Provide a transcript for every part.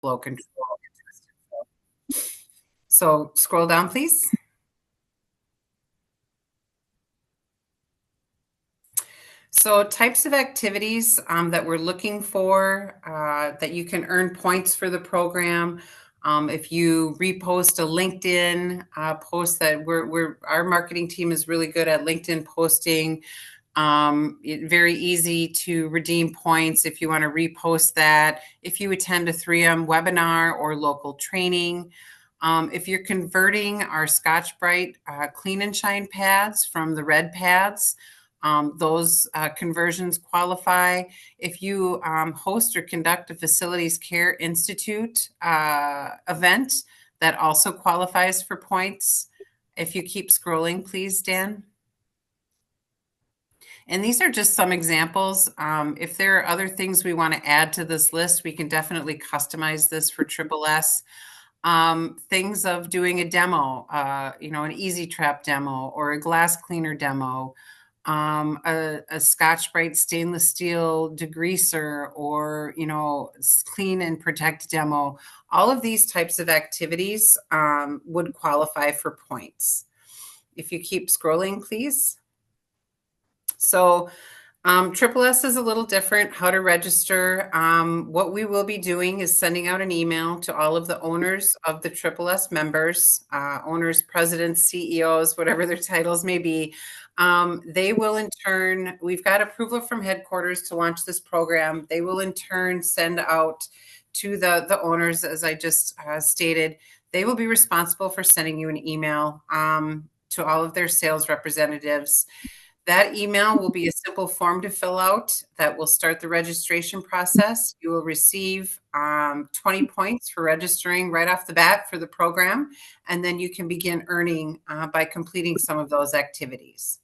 flow control. So scroll down, please. So types of activities that we're looking for that you can earn points for the program. If you repost a LinkedIn post that our marketing team is really good at LinkedIn posting. Very easy to redeem points if you want to repost that. If you attend a 3M webinar or local training. If you're converting our Scotch Brite Clean and Shine pads from the red pads, those conversions qualify. If you host or conduct a Facilities Care Institute event, that also qualifies for points. If you keep scrolling, please, Dan. And these are just some examples. If there are other things we want to add to this list, we can definitely customize this for SSS. Things of doing a demo, an Easy Trap demo or a glass cleaner demo, a Scotch Brite stainless steel degreaser, or clean and protect demo. All of these types of activities would qualify for points. If you keep scrolling, please. So SSS is a little different. How to register. What we will be doing is sending out an email to all of the owners of the SSS members, owners, presidents, CEOs, whatever their titles may be. They will in turn, we've got approval from headquarters to launch this program. They will in turn send out to the owners, as I just stated. They will be responsible for sending you an email to all of their sales representatives. That email will be a simple form to fill out that will start the registration process. You will receive 20 points for registering right off the bat for the program, and then you can begin earning by completing some of those activities.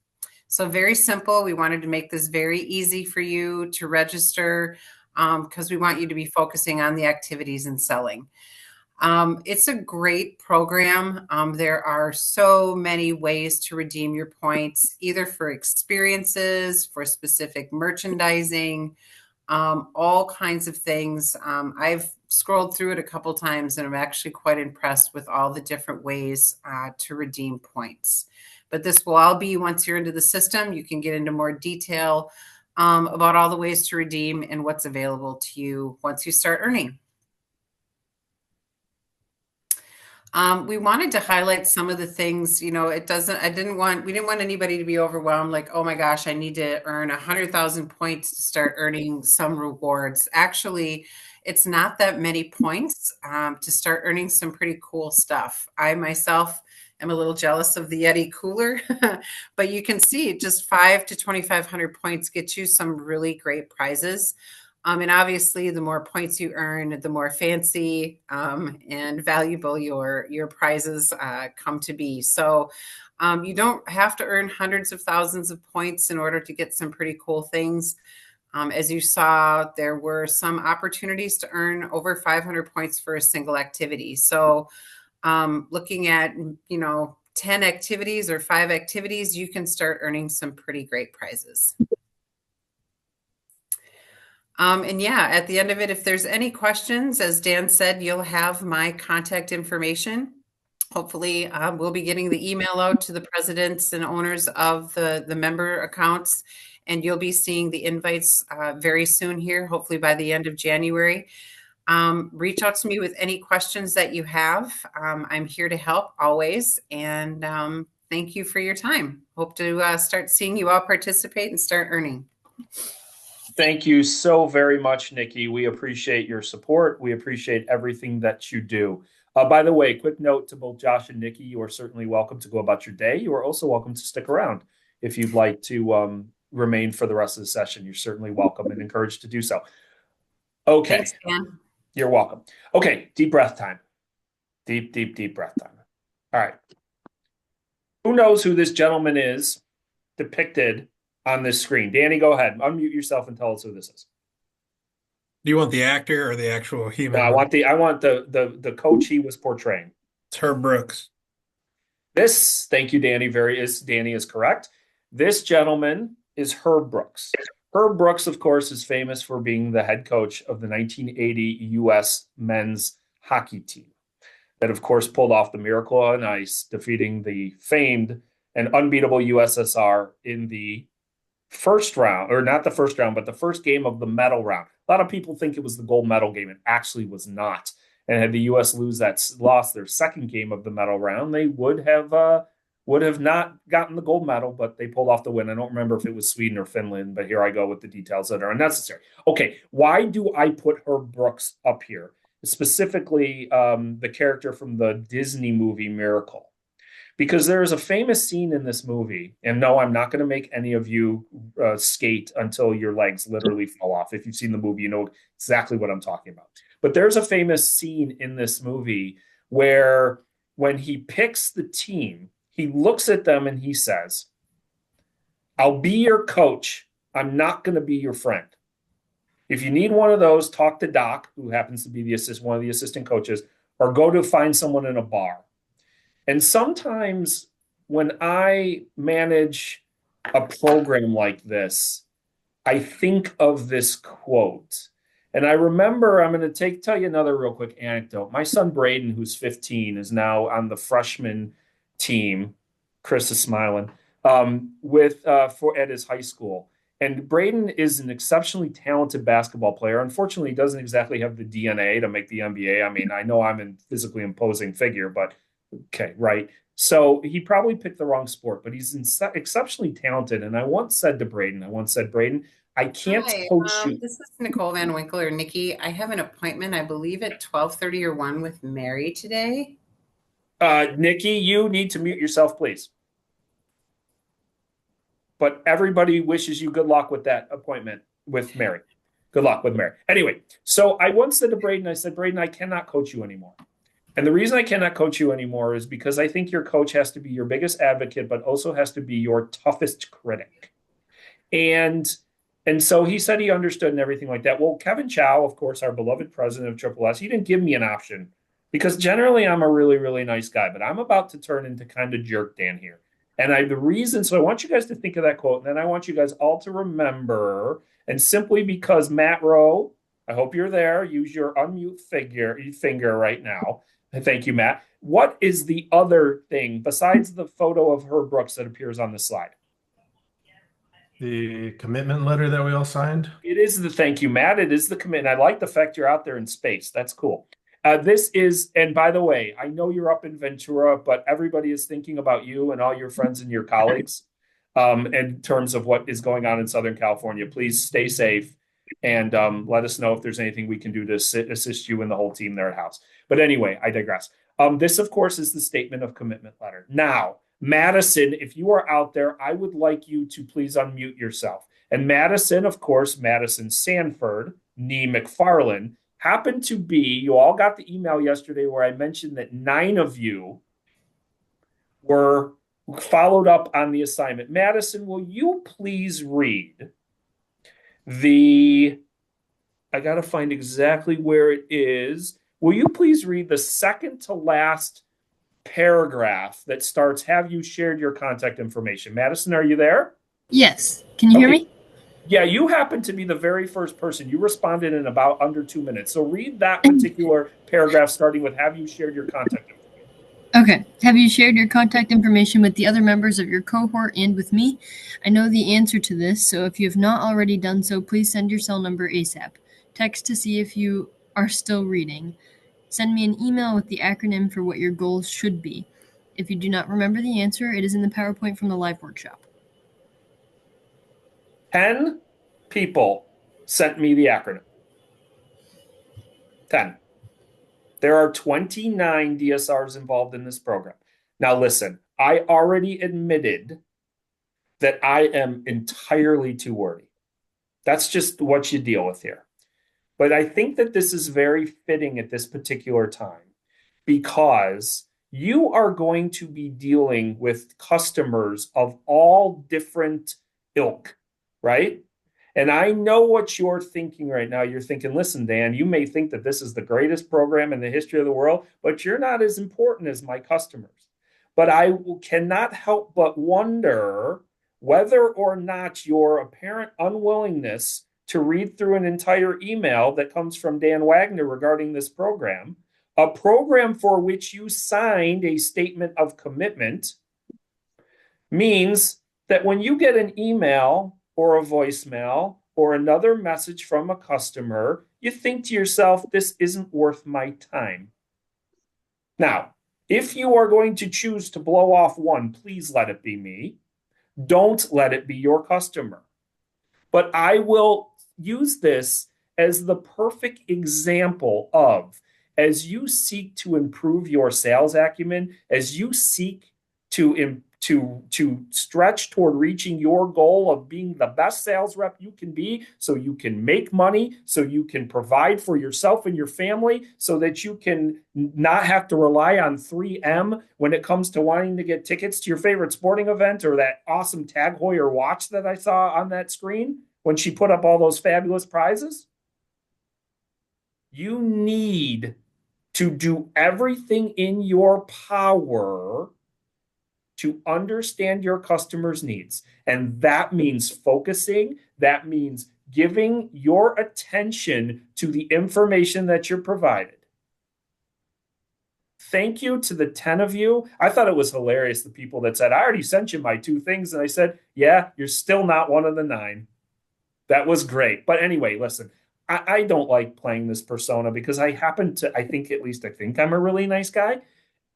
So very simple. We wanted to make this very easy for you to register because we want you to be focusing on the activities and selling. It's a great program. There are so many ways to redeem your points, either for experiences, for specific merchandising, all kinds of things. I've scrolled through it a couple times and I'm actually quite impressed with all the different ways to redeem points. But this will all be, once you're into the system, you can get into more detail about all the ways to redeem and what's available to you once you start earning. We wanted to highlight some of the things, we didn't want anybody to be overwhelmed, like, oh my gosh, I need to earn 100,000 points to start earning some rewards. Actually, it's not that many points to start earning some pretty cool stuff. I myself am a little jealous of the Yeti cooler, but you can see just 5 to 2,500 points get you some really great prizes. And obviously, the more points you earn, the more fancy and valuable your prizes come to be. So you don't have to earn hundreds of thousands of points in order to get some pretty cool things. As you saw, there were some opportunities to earn over 500 points for a single activity. So looking at, 10 activities or 5 activities, you can start earning some pretty great prizes. And yeah, at the end of it, if there's any questions, as Dan said, you'll have my contact information. Hopefully, we'll be getting the email out to the presidents and owners of the member accounts, and you'll be seeing the invites very soon here, hopefully by the end of January. Reach out to me with any questions that you have. I'm here to help always, and thank you for your time. Hope to start seeing you all participate and start earning. Thank you so very much, Nikki. We appreciate your support. We appreciate everything that you do. By the way, quick note to both Josh and Nikki, you are certainly welcome to go about your day. You are also welcome to stick around if you'd like to remain for the rest of the session. You're certainly welcome and encouraged to do so. Okay. Thanks, Dan. You're welcome. Okay, deep breath time. Deep, deep, deep breath time. All right. Who knows who this gentleman is depicted on this screen? Danny, go ahead. Unmute yourself and tell us who this is. Do you want the actor or the actual human? No, I want the coach he was portraying. It's Herb Brooks. Thank you, Danny. Danny is correct. This gentleman is Herb Brooks. Herb Brooks, of course, is famous for being the head coach of the 1980 U.S. men's hockey team that, of course, pulled off the miracle on ice, defeating the famed and unbeatable USSR in the first round, or not the first round, but the first game of the medal round. A lot of people think it was the gold medal game. It actually was not. And had the U.S. lost their second game of the medal round, they would have not gotten the gold medal, but they pulled off the win. I don't remember if it was Sweden or Finland, but here I go with the details that are unnecessary. Okay, why do I put Herb Brooks up here? Specifically, the character from the Disney movie Miracle. Because there is a famous scene in this movie, and no, I'm not going to make any of you skate until your legs literally fall off. If you've seen the movie, you know exactly what I'm talking about. But there's a famous scene in this movie where when he picks the team, he looks at them and he says, "I'll be your coach. I'm not going to be your friend. If you need one of those, talk to Doc, who happens to be one of the assistant coaches, or go to find someone in a bar." And sometimes when I manage a program like this, I think of this quote. And I remember, I'm going to tell you another real quick anecdote. My son Braden, who's 15, is now on the freshman team. Chris is smiling, at his high school. And Braden is an exceptionally talented basketball player. Unfortunately, he doesn't exactly have the DNA to make the NBA. I mean, I know I'm a physically imposing figure, but okay, right. So he probably picked the wrong sport, but he's exceptionally talented. And I once said to Braden, I can't Hi, coach you. this is Nicole Van Winkle or Nikki. I have an appointment, I believe, at 12:30 or 1 with Mary today. Nikki, you need to mute yourself, please. But everybody wishes you good luck with that appointment with Mary. Good luck with Mary. Anyway, so I once said to Braden, I said, Braden, I cannot coach you anymore. And the reason I cannot coach you anymore is because I think your coach has to be your biggest advocate, but also has to be your toughest critic. And so he said he understood and everything like that. Well, Kevin Chow, of course, our beloved president of Triple S, he didn't give me an option because generally I'm a really, really nice guy, but I'm about to turn into kind of jerk Dan here. And so I want you guys to think of that quote, and then I want you guys all to remember, and simply because Matt Rowe, I hope you're there, use your unmute finger right now. Thank you, Matt. What is the other thing besides the photo of Herb Brooks that appears on the slide? The commitment letter that we all signed. It is thank you, Matt. It is the commitment. I like the fact you're out there in space. That's cool. And by the way, I know you're up in Ventura, but everybody is thinking about you and all your friends and your colleagues in terms of what is going on in Southern California. Please stay safe and let us know if there's anything we can do to assist you and the whole team there at house. But anyway, I digress. This, of course, is the statement of commitment letter. Now, Madison, if you are out there, I would like you to please unmute yourself. And Madison, of course, Madison Sanford, Nee McFarland, happened to be, you all got the email yesterday where I mentioned that 9 of you were followed up on the assignment. Madison, will you please read I got to find exactly where it is. Will you please read the second to last paragraph that starts, "Have you shared your contact information?" Madison, are you there? Yes. Can you hear me? Yeah, you happen to be the very first person. You responded in about under 2 minutes. So read that particular paragraph starting with, "Have you shared your contact information?" Okay. Have you shared your contact information with the other members of your cohort and with me? I know the answer to this, so if you have not already done so, please send your cell number ASAP. Text to see if you are still reading. Send me an email with the acronym for what your goals should be. If you do not remember the answer, it is in the PowerPoint from the live workshop. 10 people sent me the acronym. 10. There are 29 DSRs involved in this program. Now, listen, I already admitted that I am entirely too wordy. That's just what you deal with here. But I think that this is very fitting at this particular time because you are going to be dealing with customers of all different ilk, right? And I know what you're thinking right now. You're thinking, listen, Dan, you may think that this is the greatest program in the history of the world, but you're not as important as my customers. But I cannot help but wonder whether or not your apparent unwillingness to read through an entire email that comes from Dan Wagner regarding this program, a program for which you signed a statement of commitment, means that when you get an email or a voicemail or another message from a customer, you think to yourself, this isn't worth my time. Now, if you are going to choose to blow off one, please let it be me. Don't let it be your customer. But I will use this as the perfect example of, as you seek to improve your sales acumen, as you seek to stretch toward reaching your goal of being the best sales rep you can be, so you can make money, so you can provide for yourself and your family, so that you can not have to rely on 3M when it comes to wanting to get tickets to your favorite sporting event or that awesome Tag Heuer watch that I saw on that screen when she put up all those fabulous prizes. You need to do everything in your power to understand your customers' needs. And that means focusing, that means giving your attention to the information that you're provided. Thank you to the 10 of you. I thought it was hilarious, the people that said, I already sent you my 2 things. And I said, yeah, you're still not one of the 9. That was great. But anyway, listen, I don't like playing this persona because I think I'm a really nice guy.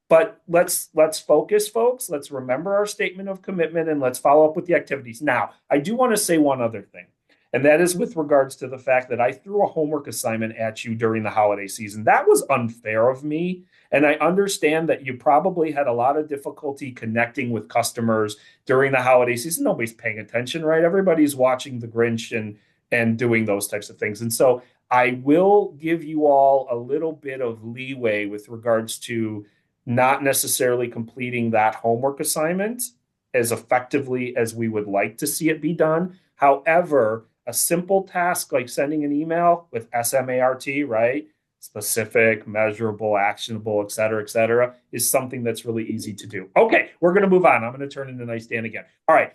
But let's focus, folks. Let's remember our statement of commitment and let's follow up with the activities. Now, I do want to say one other thing, and that is with regards to the fact that I threw a homework assignment at you during the holiday season. That was unfair of me. And I understand that you probably had a lot of difficulty connecting with customers during the holiday season. Nobody's paying attention, right? Everybody's watching The Grinch and doing those types of things. And so I will give you all a little bit of leeway with regards to not necessarily completing that homework assignment as effectively as we would like to see it be done. However, a simple task like sending an email with SMART, right? Specific, measurable, actionable, et cetera, is something that's really easy to do. Okay, we're going to move on. I'm going to turn into Nice Dan again. All right.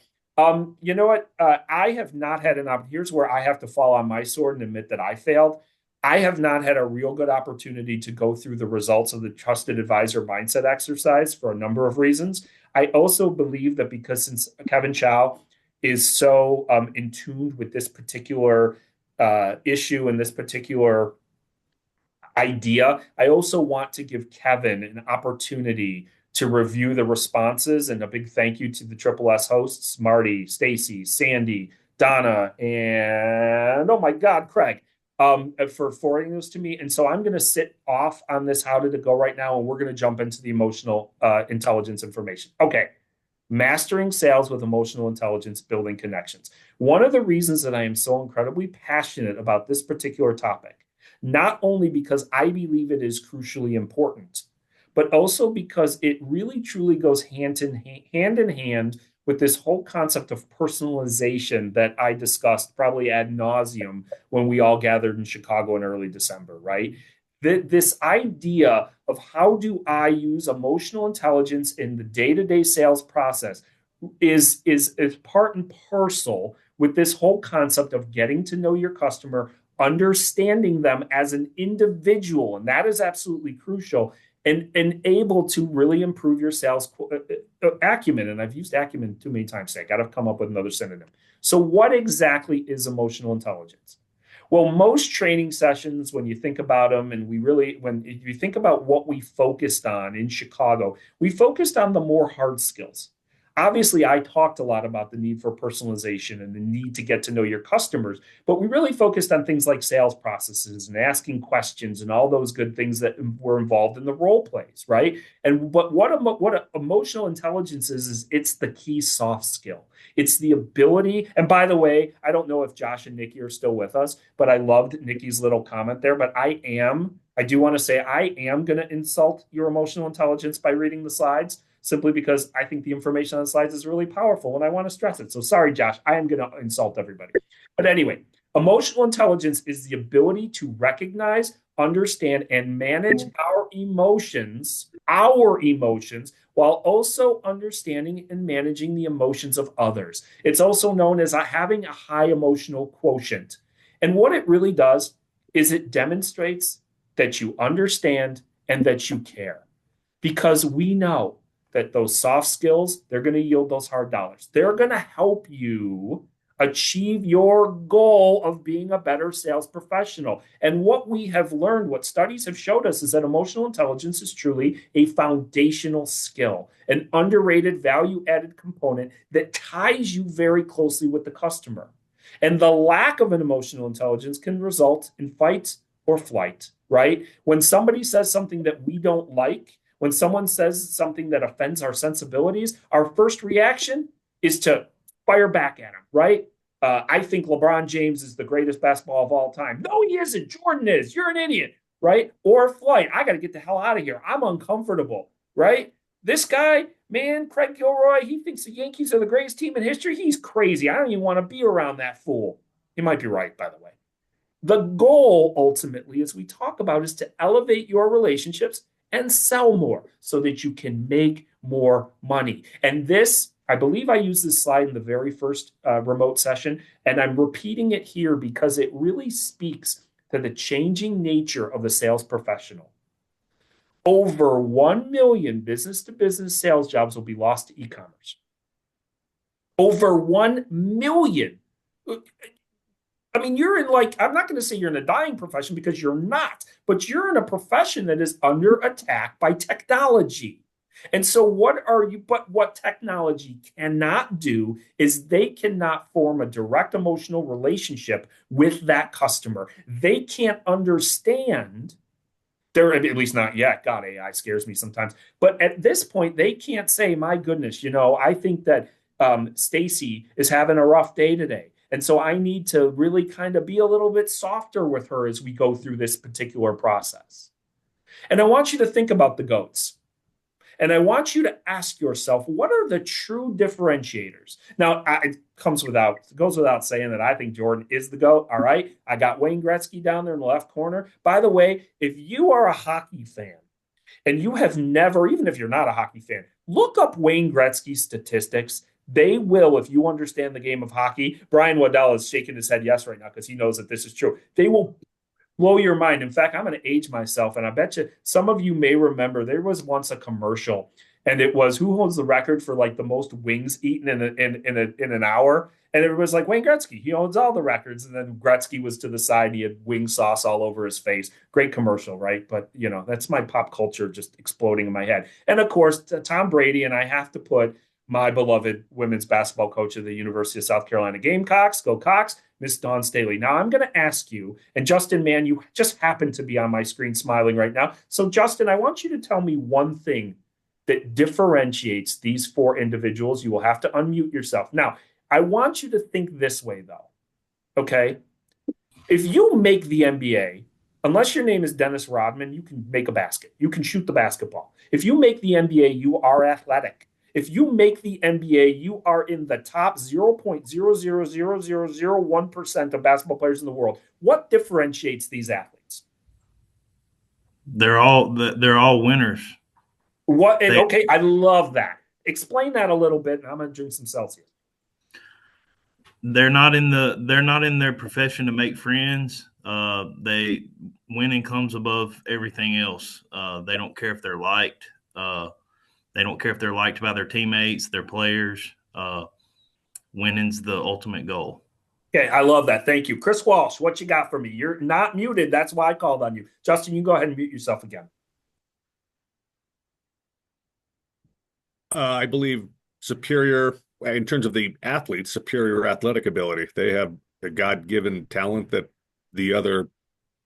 You know what? I have not had an opportunity. Here's where I have to fall on my sword and admit that I failed. I have not had a real good opportunity to go through the results of the trusted advisor mindset exercise for a number of reasons. I also believe that because since Kevin Chow is so in tune with this particular issue and this particular idea, I also want to give Kevin an opportunity to review the responses. And a big thank you to the Triple S hosts, Marty, Stacy, Sandy, Donna, and oh my God, Craig, for forwarding those to me. And so I'm going to sit off on this how did it go right now, and we're going to jump into the emotional intelligence information. Okay. Mastering sales with emotional intelligence, building connections. One of the reasons that I am so incredibly passionate about this particular topic, not only because I believe it is crucially important, but also because it really truly goes hand in hand with this whole concept of personalization that I discussed probably ad nauseum when we all gathered in Chicago in early December, right? This idea of how do I use emotional intelligence in the day-to-day sales process is part and parcel with this whole concept of getting to know your customer, understanding them as an individual, and that is absolutely crucial, and able to really improve your sales acumen. And I've used acumen too many times today. I got to come up with another synonym. So what exactly is emotional intelligence? Well, most training sessions, when you think about them, and when you think about what we focused on in Chicago, we focused on the more hard skills. Obviously, I talked a lot about the need for personalization and the need to get to know your customers, but we really focused on things like sales processes and asking questions and all those good things that were involved in the role plays, right? And what emotional intelligence is it's the key soft skill. It's the ability, and by the way, I don't know if Josh and Nikki are still with us, but I loved Nikki's little comment there, but I do want to say I am going to insult your emotional intelligence by reading the slides, simply because I think the information on the slides is really powerful and I want to stress it. So sorry, Josh, I am going to insult everybody. But anyway, emotional intelligence is the ability to recognize, understand, and manage our emotions our emotions while also understanding and managing the emotions of others. It's also known as having a high emotional quotient. And what it really does is it demonstrates that you understand and that you care, because we know that those soft skills, they're going to yield those hard dollars. They're going to help you achieve your goal of being a better sales professional. And what we have learned, what studies have showed us, is that emotional intelligence is truly a foundational skill, an underrated value added component that ties you very closely with the customer. And the lack of an emotional intelligence can result in fight or flight, right? When somebody says something that we don't like, when someone says something that offends our sensibilities, our first reaction is to fire back at him, right? I think LeBron James is the greatest basketball of all time. No, he isn't. Jordan is. You're an idiot, right? Or flight. I got to get the hell out of here. I'm uncomfortable, right? This guy, man, Craig Kilroy, he thinks the Yankees are the greatest team in history. He's crazy. I don't even want to be around that fool. He might be right, by the way. The goal, ultimately, as we talk about, is to elevate your relationships and sell more so that you can make more money. And this, I believe I used this slide in the very first remote session, and I'm repeating it here because it really speaks to the changing nature of the sales professional. Over 1 million business-to-business sales jobs will be lost to e-commerce. Over 1 million. I mean, you're in, like, I'm not going to say you're in a dying profession, because you're not, but you're in a profession that is under attack by technology. And so what technology cannot do is they cannot form a direct emotional relationship with that customer. They can't understand. At least not yet. God, AI scares me sometimes. But at this point, they can't say, my goodness, I think that Stacy is having a rough day today. And so I need to really kind of be a little bit softer with her as we go through this particular process. And I want you to think about the GOATs. And I want you to ask yourself, what are the true differentiators? Now, it goes without saying that I think Jordan is the GOAT. All right. I got Wayne Gretzky down there in the left corner. By the way, if you are a hockey fan and you have never, even if you're not a hockey fan, look up Wayne Gretzky's statistics. They will, if you understand the game of hockey. Brian Waddell is shaking his head yes right now because he knows that this is true. They will blow your mind. In fact, I'm going to age myself, and I bet you some of you may remember there was once a commercial, and it was who holds the record for like the most wings eaten in an hour. And it was like Wayne Gretzky. He owns all the records. And then Gretzky was to the side. And he had wing sauce all over his face. Great commercial, right? But, that's my pop culture just exploding in my head. And, of course, Tom Brady, and I have to put my beloved women's basketball coach of the University of South Carolina Gamecocks, go Cox, Miss Dawn Staley. Now, I'm going to ask you, and Justin, man, you just happen to be on my screen smiling right now. So, Justin, I want you to tell me one thing that differentiates these four individuals. You will have to unmute yourself. Now, I want you to think this way, though, okay? If you make the NBA, unless your name is Dennis Rodman, you can make a basket. You can shoot the basketball. If you make the NBA, you are athletic. If you make the NBA, you are in the top 0.0000001% of basketball players in the world. What differentiates these athletes? They're all winners. Okay, I love that. Explain that a little bit, and I'm going to drink some Celsius. They're not in their profession to make friends. Winning comes above everything else. They don't care if they're liked. They don't care if they're liked by their teammates, their players. Winning's the ultimate goal. Okay, I love that. Thank you. Chris Walsh, what you got for me? You're not muted. That's why I called on you. Justin, you go ahead and mute yourself again. I believe superior, in terms of the athletes, superior athletic ability. They have a God-given talent that the other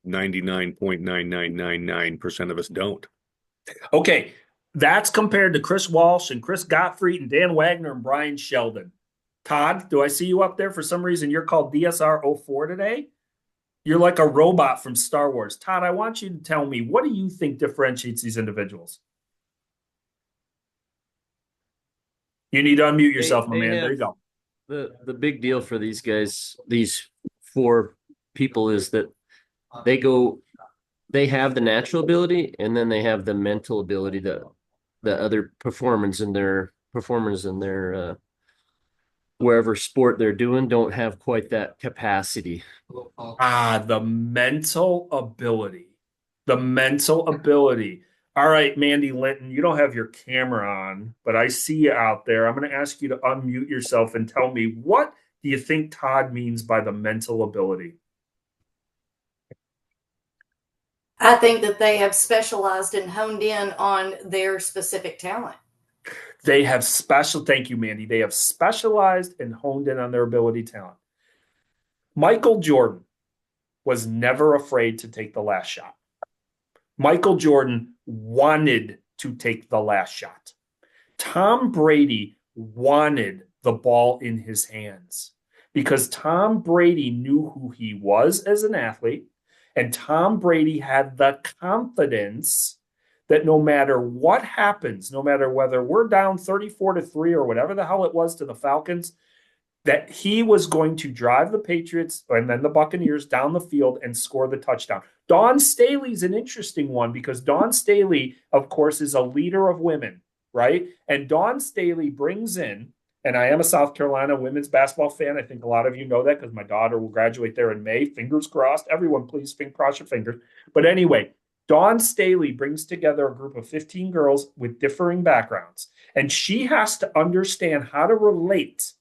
99.9999% of us don't. Okay, that's compared to Chris Walsh and Chris Gottfried and Dan Wagner and Brian Sheldon. Todd, do I see you up there? For some reason, you're called DSR 04 today. You're like a robot from Star Wars. Todd, I want you to tell me, what do you think differentiates these individuals? You need to unmute yourself, my man. There you go. The big deal for these guys, these four people, is that they go they have the natural ability, and then they have the mental ability, the other performers in their wherever sport they're doing don't have quite that capacity. The mental ability. The mental ability. All right, Mandy Linton, you don't have your camera on, but I see you out there. I'm going to ask you to unmute yourself and tell me, what do you think Todd means by the mental ability? I think that they have specialized and honed in on their specific talent. Thank you, Mandy. They have specialized and honed in on their ability talent. Michael Jordan was never afraid to take the last shot. Michael Jordan wanted to take the last shot. Tom Brady wanted the ball in his hands because Tom Brady knew who he was as an athlete, and Tom Brady had the confidence that no matter what happens, no matter whether we're down 34-3 or whatever the hell it was to the Falcons, that he was going to drive the Patriots and then the Buccaneers down the field and score the touchdown. Dawn Staley's an interesting one because Dawn Staley, of course, is a leader of women, right? And Dawn Staley brings in, and I am a South Carolina women's basketball fan. I think a lot of you know that because my daughter will graduate there in May. Fingers crossed. Everyone, please cross your fingers. But anyway, Dawn Staley brings together a group of 15 girls with differing backgrounds, and she has to understand how to relate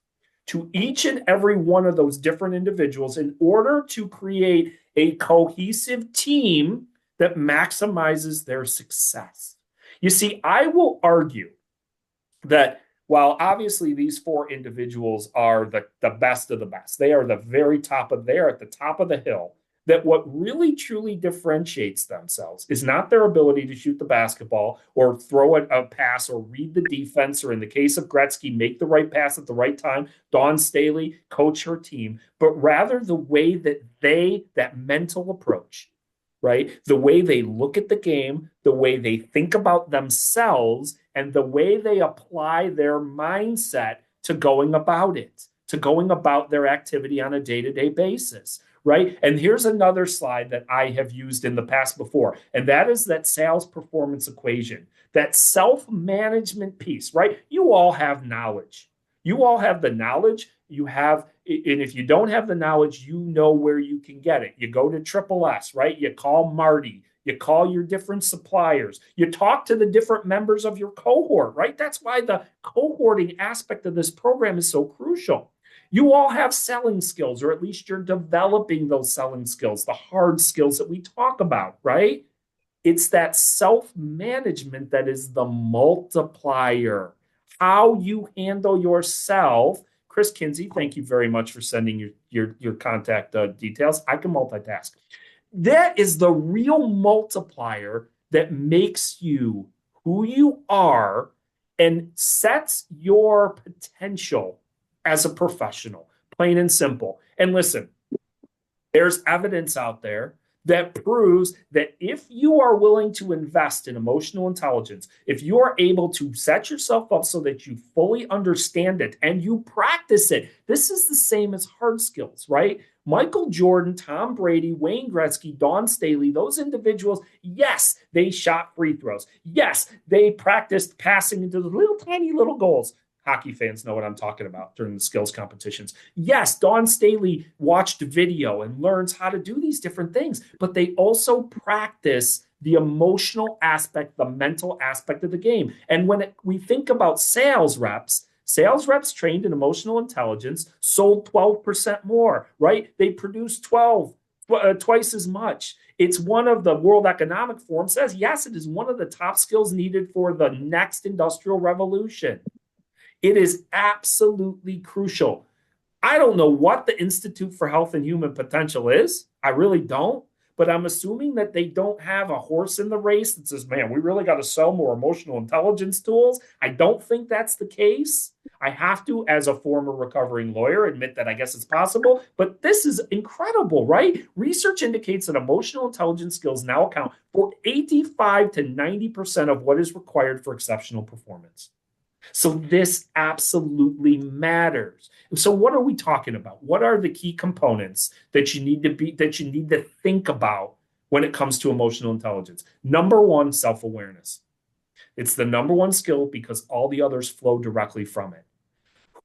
to each and every one of those different individuals in order to create a cohesive team that maximizes their success. You see, I will argue that while obviously these four individuals are the best of the best, they are at the top of the hill, that what really truly differentiates themselves is not their ability to shoot the basketball or throw a pass or read the defense, or in the case of Gretzky, make the right pass at the right time, Dawn Staley coach her team, but rather the way that mental approach, right? The way they look at the game, the way they think about themselves, and the way they apply their mindset to going about their activity on a day-to-day basis. Right. And here's another slide that I have used in the past before, and that is that sales performance equation, that self-management piece, right? You all have knowledge. You all have the knowledge. And if you don't have the knowledge, you know where you can get it. You go to SSS, right? You call Marty. You call your different suppliers. You talk to the different members of your cohort, right? That's why the cohorting aspect of this program is so crucial. You all have selling skills, or at least you're developing those selling skills, the hard skills that we talk about, right? It's that self-management that is the multiplier. How you handle yourself. Chris Kinsey, thank you very much for sending your contact details. I can multitask. That is the real multiplier that makes you who you are and sets your potential as a professional, plain and simple. And listen, there's evidence out there that proves that if you are willing to invest in emotional intelligence, if you are able to set yourself up so that you fully understand it and you practice it, this is the same as hard skills, right? Michael Jordan, Tom Brady, Wayne Gretzky, Dawn Staley, those individuals, yes, they shot free throws. Yes, they practiced passing into the little tiny little goals. Hockey fans know what I'm talking about during the skills competitions. Yes, Dawn Staley watched video and learns how to do these different things, but they also practice the emotional aspect, the mental aspect of the game. And when we think about sales reps trained in emotional intelligence sold 12% more, right? They produced twice as much. It's one of the World Economic Forum says, yes, it is one of the top skills needed for the next industrial revolution. It is absolutely crucial. I don't know what the Institute for Health and Human Potential is. I really don't. But I'm assuming that they don't have a horse in the race that says, man, we really got to sell more emotional intelligence tools. I don't think that's the case. I have to, as a former recovering lawyer, admit that I guess it's possible. But this is incredible, right? Research indicates that emotional intelligence skills now account for 85 to 90% of what is required for exceptional performance. So this absolutely matters. So what are we talking about? What are the key components that you need to think about when it comes to emotional intelligence. Number one, self-awareness. It's the number one skill because all the others flow directly from it.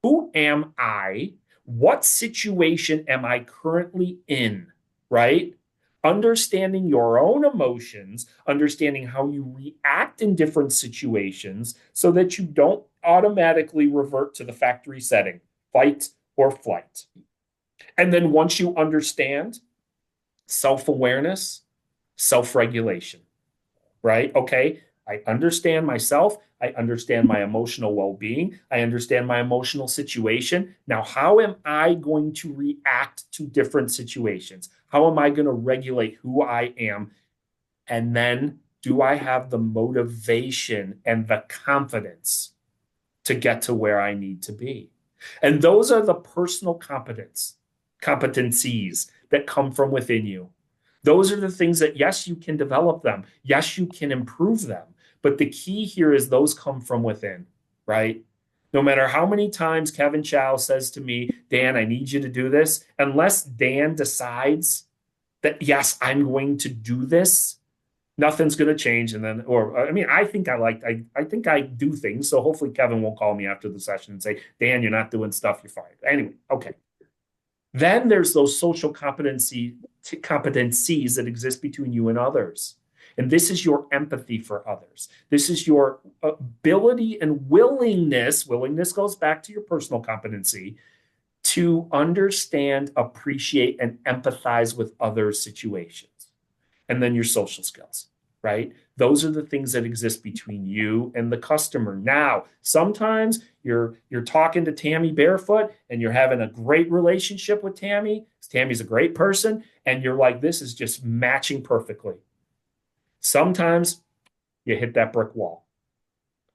Who am I? What situation am I currently in, right? Understanding your own emotions, understanding how you react in different situations so that you don't automatically revert to the factory setting, fight or flight. And then once you understand self-awareness, self-regulation, right? Okay, I understand myself. I understand my emotional well-being. I understand my emotional situation. Now, how am I going to react to different situations? How am I going to regulate who I am? And then do I have the motivation and the confidence to get to where I need to be? And those are the personal competencies that come from within you. Those are the things that, yes, you can develop them. Yes, you can improve them. But the key here is those come from within, right? No matter how many times Kevin Chow says to me, Dan, I need you to do this, unless Dan decides that, yes, I'm going to do this, nothing's going to change. And then, or I mean, I think I do things. So hopefully Kevin won't call me after the session and say, Dan, you're not doing stuff, you're fired. Anyway, okay. Then there's those social competencies that exist between you and others. And this is your empathy for others. This is your ability and willingness. Willingness goes back to your personal competency to understand, appreciate, and empathize with other situations. And then your social skills, right? Those are the things that exist between you and the customer. Now, sometimes you're talking to Tammy barefoot and you're having a great relationship with Tammy. Tammy's a great person. And you're like, this is just matching perfectly. Sometimes you hit that brick wall.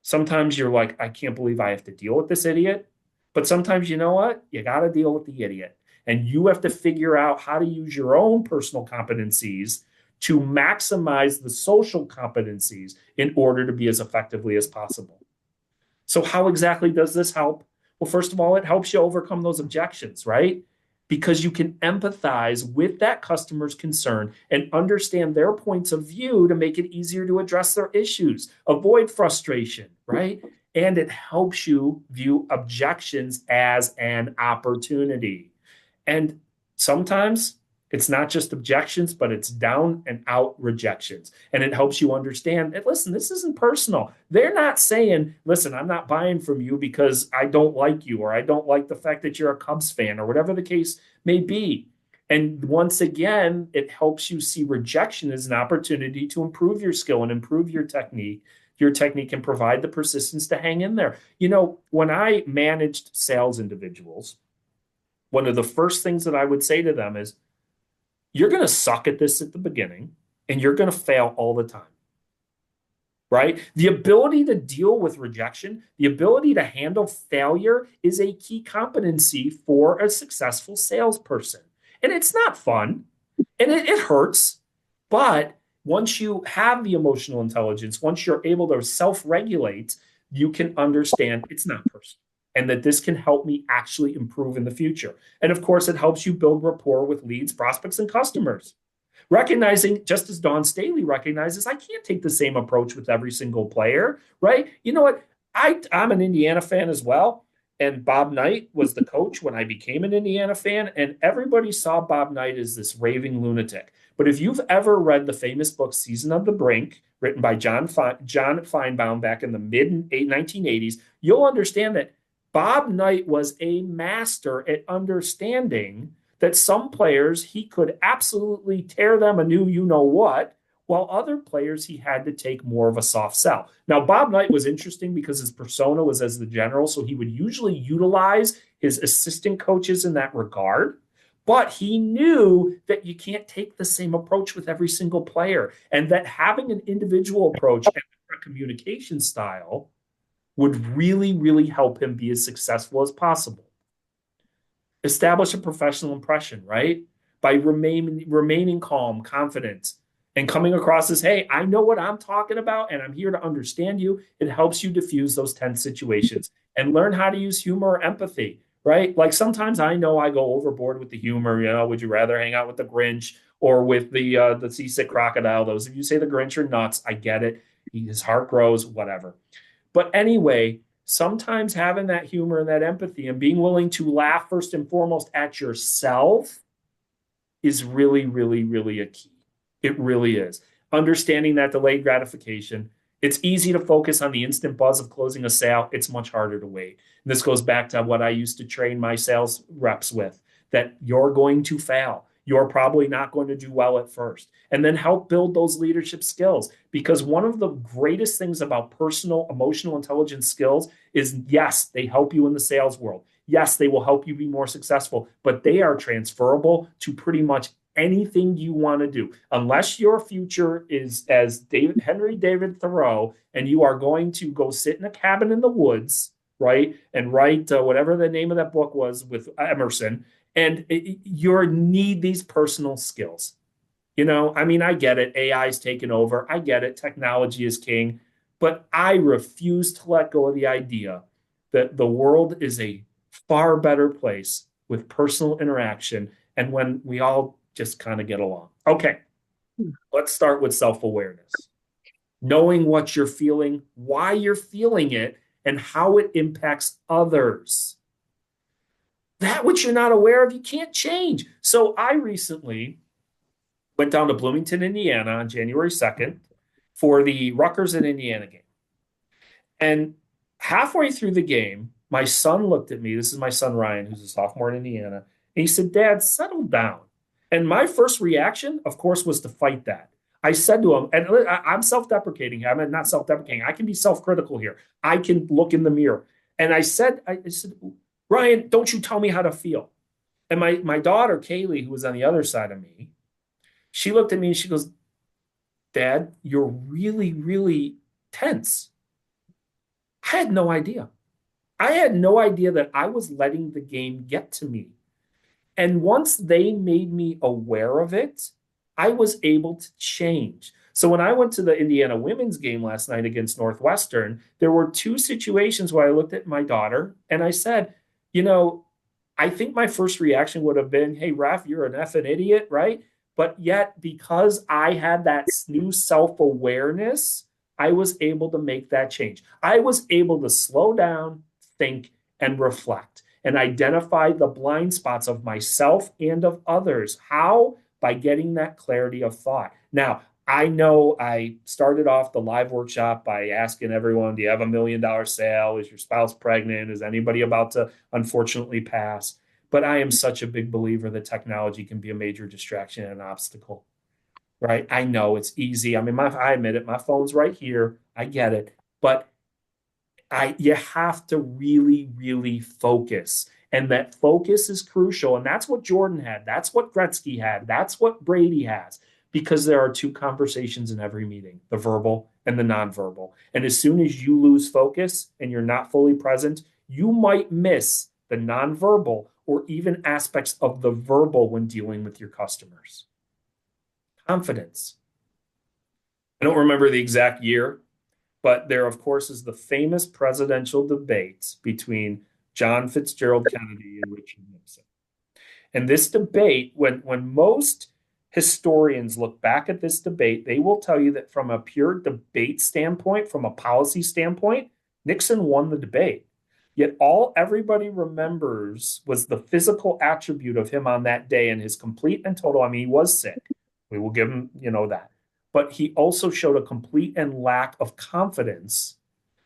Sometimes you're like, I can't believe I have to deal with this idiot. But sometimes, you know what? You got to deal with the idiot. And you have to figure out how to use your own personal competencies to maximize the social competencies in order to be as effectively as possible. So how exactly does this help? Well, first of all, it helps you overcome those objections, right? Because you can empathize with that customer's concern and understand their points of view to make it easier to address their issues, avoid frustration, right? And it helps you view objections as an opportunity. And sometimes it's not just objections, but it's down and out rejections. And it helps you understand that, listen, this isn't personal. They're not saying, listen, I'm not buying from you because I don't like you, or I don't like the fact that you're a Cubs fan, or whatever the case may be. And once again, it helps you see rejection as an opportunity to improve your skill and improve your technique and provide the persistence to hang in there. You know, when I managed sales individuals, one of the first things that I would say to them is, you're going to suck at this at the beginning, and you're going to fail all the time, right? The ability to deal with rejection, the ability to handle failure is a key competency for a successful salesperson. And it's not fun, and it hurts, but once you have the emotional intelligence, once you're able to self-regulate, you can understand it's not personal, and that this can help me actually improve in the future. And of course, it helps you build rapport with leads, prospects, and customers. Recognizing, just as Dawn Staley recognizes, I can't take the same approach with every single player, right? You know what? I'm an Indiana fan as well. And Bob Knight was the coach when I became an Indiana fan. And everybody saw Bob Knight as this raving lunatic. But if you've ever read the famous book, Season of the Brink, written by John Feinbaum back in the mid-1980s, you'll understand that Bob Knight was a master at understanding that some players, he could absolutely tear them a new you-know-what, while other players, he had to take more of a soft sell. Now, Bob Knight was interesting because his persona was as the general, so he would usually utilize his assistant coaches in that regard. But he knew that you can't take the same approach with every single player, and that having an individual approach and a communication style would really, really help him be as successful as possible. Establish a professional impression, right? By remaining calm, confident, and coming across as, hey, I know what I'm talking about, and I'm here to understand you. It helps you diffuse those tense situations and learn how to use humor or empathy, right? Like sometimes I know I go overboard with the humor, you know, would you rather hang out with the Grinch or with the seasick crocodile. Those of you say the Grinch are nuts. I get it. His heart grows, whatever. But anyway, sometimes having that humor and that empathy and being willing to laugh first and foremost at yourself is really, really, really a key. It really is. Understanding that delayed gratification. It's easy to focus on the instant buzz of closing a sale. It's much harder to wait. And this goes back to what I used to train my sales reps with, that you're going to fail. You're probably not going to do well at first. And then help build those leadership skills. Because one of the greatest things about personal emotional intelligence skills is, yes, they help you in the sales world. Yes, they will help you be more successful, but they are transferable to pretty much anything you want to do, unless your future is as Henry David Thoreau, and you are going to go sit in a cabin in the woods, right, and write whatever the name of that book was with Emerson, and you need these personal skills. I mean, I get it. AI's taken over. I get it. Technology is king, but I refuse to let go of the idea that the world is a far better place with personal interaction and when we all just kind of get along. Okay, let's start with self-awareness. Knowing what you're feeling, why you're feeling it, and how it impacts others. That which you're not aware of, you can't change. So I recently went down to Bloomington, Indiana on January 2nd for the Rutgers and Indiana game. And halfway through the game, my son looked at me. This is my son, Ryan, who's a sophomore in Indiana. And he said, "Dad, settle down." And my first reaction, of course, was to fight that. I said to him, and I'm self-deprecating. I'm not self-deprecating. I can be self-critical here. I can look in the mirror. And I said, "Ryan, don't you tell me how to feel." And my daughter, Kaylee, who was on the other side of me, she looked at me and she goes, "Dad, you're really, really tense." I had no idea. I had no idea that I was letting the game get to me. And once they made me aware of it, I was able to change. So when I went to the Indiana women's game last night against Northwestern, there were two situations where I looked at my daughter and I said, I think my first reaction would have been, "Hey, Raf, you're an effing idiot," right? But yet, because I had that new self-awareness, I was able to make that change. I was able to slow down, think, and reflect and identify the blind spots of myself and of others. How? By getting that clarity of thought. Now, I know I started off the live workshop by asking everyone, do you have $1 million sale? Is your spouse pregnant? Is anybody about to unfortunately pass? But I am such a big believer that technology can be a major distraction and an obstacle, right? I know it's easy. I mean, I admit it. My phone's right here. I get it. But you have to really, really focus. And that focus is crucial. And that's what Jordan had. That's what Gretzky had. That's what Brady has. Because there are two conversations in every meeting, the verbal and the nonverbal. And as soon as you lose focus and you're not fully present, you might miss the nonverbal or even aspects of the verbal when dealing with your customers. Confidence. I don't remember the exact year, but there, of course, is the famous presidential debate between John Fitzgerald Kennedy and Richard Nixon. And this debate, when most historians look back at this debate, they will tell you that from a pure debate standpoint, from a policy standpoint, Nixon won the debate. Yet all everybody remembers was the physical attribute of him on that day and his complete and total, I mean, he was sick. We will give him, that. But he also showed a complete and lack of confidence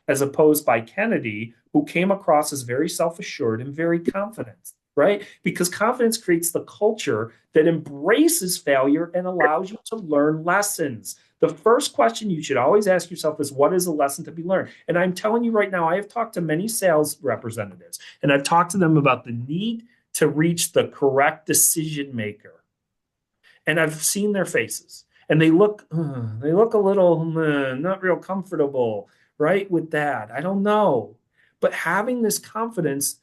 as opposed by Kennedy, who came across as very self-assured and very confident, right? Because confidence creates the culture that embraces failure and allows you to learn lessons. The first question you should always ask yourself is, what is a lesson to be learned? And I'm telling you right now, I have talked to many sales representatives, and I've talked to them about the need to reach the correct decision maker. And I've seen their faces, and they look a little not real comfortable, right, with that. I don't know. But having this confidence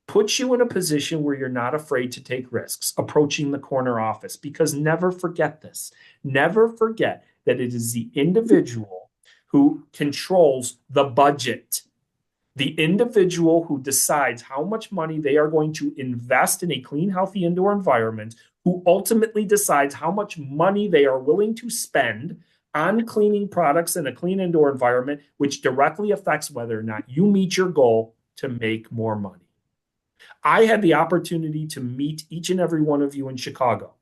puts you in a position where you're not afraid to take risks approaching the corner office, because never forget this. Never forget that it is the individual who controls the budget, the individual who decides how much money they are going to invest in a clean, healthy indoor environment who ultimately decides how much money they are willing to spend on cleaning products in a clean indoor environment, which directly affects whether or not you meet your goal to make more money. I had the opportunity to meet each and every one of you in Chicago,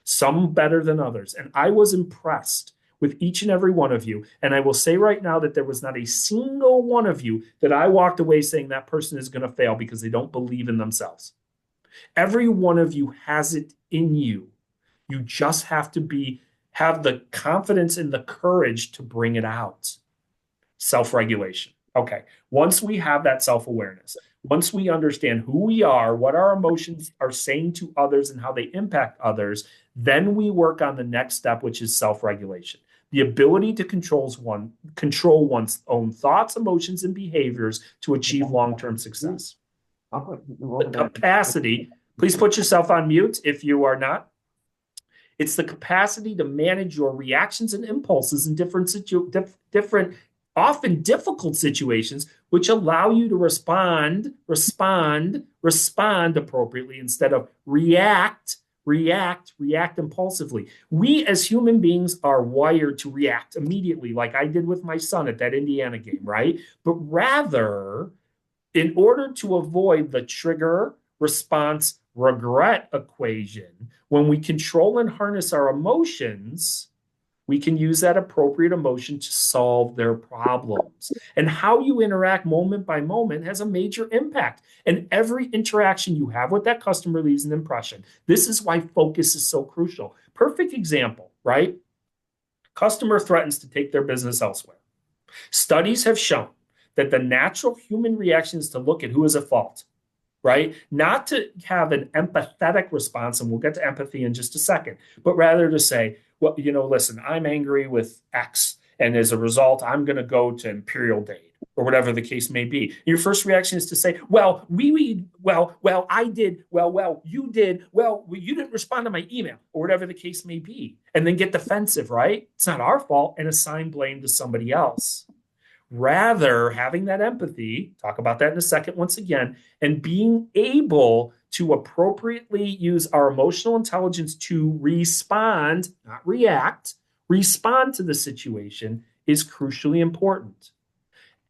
some better than others, and I was impressed with each and every one of you. And I will say right now that there was not a single one of you that I walked away saying that person is going to fail because they don't believe in themselves. Every one of you has it in you. You just have to have the confidence and the courage to bring it out. Self-regulation. Okay. Once we have that self-awareness, once we understand who we are, what our emotions are saying to others and how they impact others, then we work on the next step, which is self-regulation. The ability to control one's own thoughts, emotions, and behaviors to achieve long-term success. The capacity, please put yourself on mute if you are not. It's the capacity to manage your reactions and impulses in different, often difficult situations, which allow you to respond appropriately instead of react impulsively. We as human beings are wired to react immediately, like I did with my son at that Indiana game, right? But rather, in order to avoid the trigger response regret equation, when we control and harness our emotions, we can use that appropriate emotion to solve their problems. And how you interact moment by moment has a major impact. And every interaction you have with that customer leaves an impression. This is why focus is so crucial. Perfect example, right? Customer threatens to take their business elsewhere. Studies have shown that the natural human reaction is to look at who is at fault, right? Not to have an empathetic response, and we'll get to empathy in just a second, but rather to say, well, listen, I'm angry with X, and as a result, I'm going to go to Imperial Dade or whatever the case may be. Your first reaction is to say, well, I did, you did, you didn't respond to my email or whatever the case may be, and then get defensive, right? It's not our fault, and assign blame to somebody else. Rather, having that empathy, talk about that in a second once again, and being able to appropriately use our emotional intelligence to respond, not react, respond to the situation is crucially important.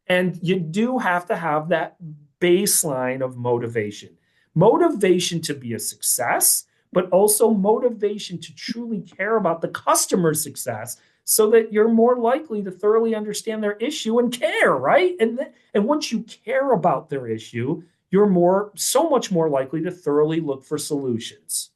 And you do have to have that baseline of motivation. Motivation to be a success, but also motivation to truly care about the customer's success, so that you're more likely to thoroughly understand their issue and care, right? And once you care about their issue, you're so much more likely to thoroughly look for solutions.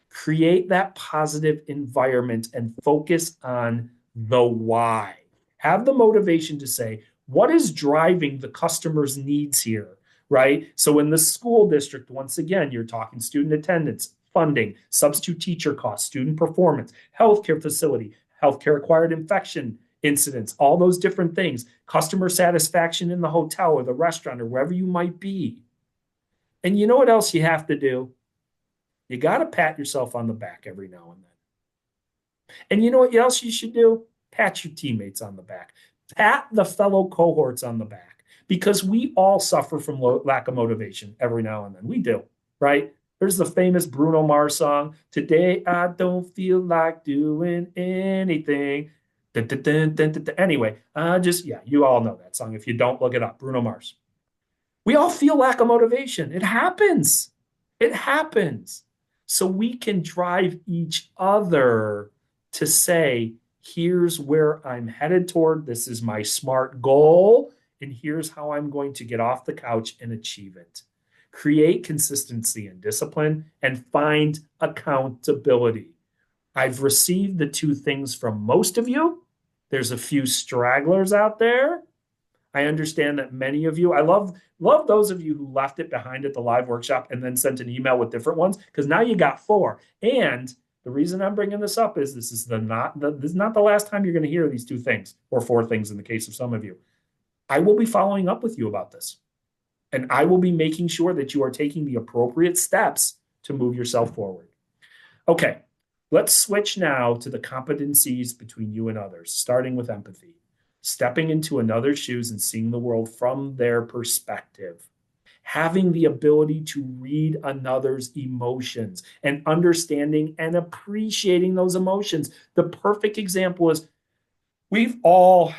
Create that positive environment and focus on the why. Have the motivation to say, what is driving the customer's needs here, right? So in the school district, once again, you're talking student attendance, funding, substitute teacher costs, student performance, healthcare facility, healthcare acquired infection incidents, all those different things, customer satisfaction in the hotel or the restaurant or wherever you might be. And you know what else you have to do? You got to pat yourself on the back every now and then. And you know what else you should do? Pat your teammates on the back. Pat the fellow cohorts on the back, because we all suffer from lack of motivation every now and then. We do, right? There's the famous Bruno Mars song, "Today I don't feel like doing anything." Anyway, you all know that song. If you don't, look it up. Bruno Mars. We all feel lack of motivation. It happens. It happens. So we can drive each other to say, here's where I'm headed toward. This is my SMART goal. And here's how I'm going to get off the couch and achieve it. Create consistency and discipline, and find accountability. I've received the two things from most of you. There's a few stragglers out there. I understand that many of you, I love those of you who left it behind at the live workshop and then sent an email with different ones, because now you got 4. And the reason I'm bringing this up is this is not the last time you're going to hear these 2 things, or 4 things in the case of some of you. I will be following up with you about this. And I will be making sure that you are taking the appropriate steps to move yourself forward. Okay, let's switch now to the competencies between you and others, starting with empathy. Stepping into another's shoes and seeing the world from their perspective. having the ability to read another's emotions and understanding and appreciating those emotions. The perfect example is we've all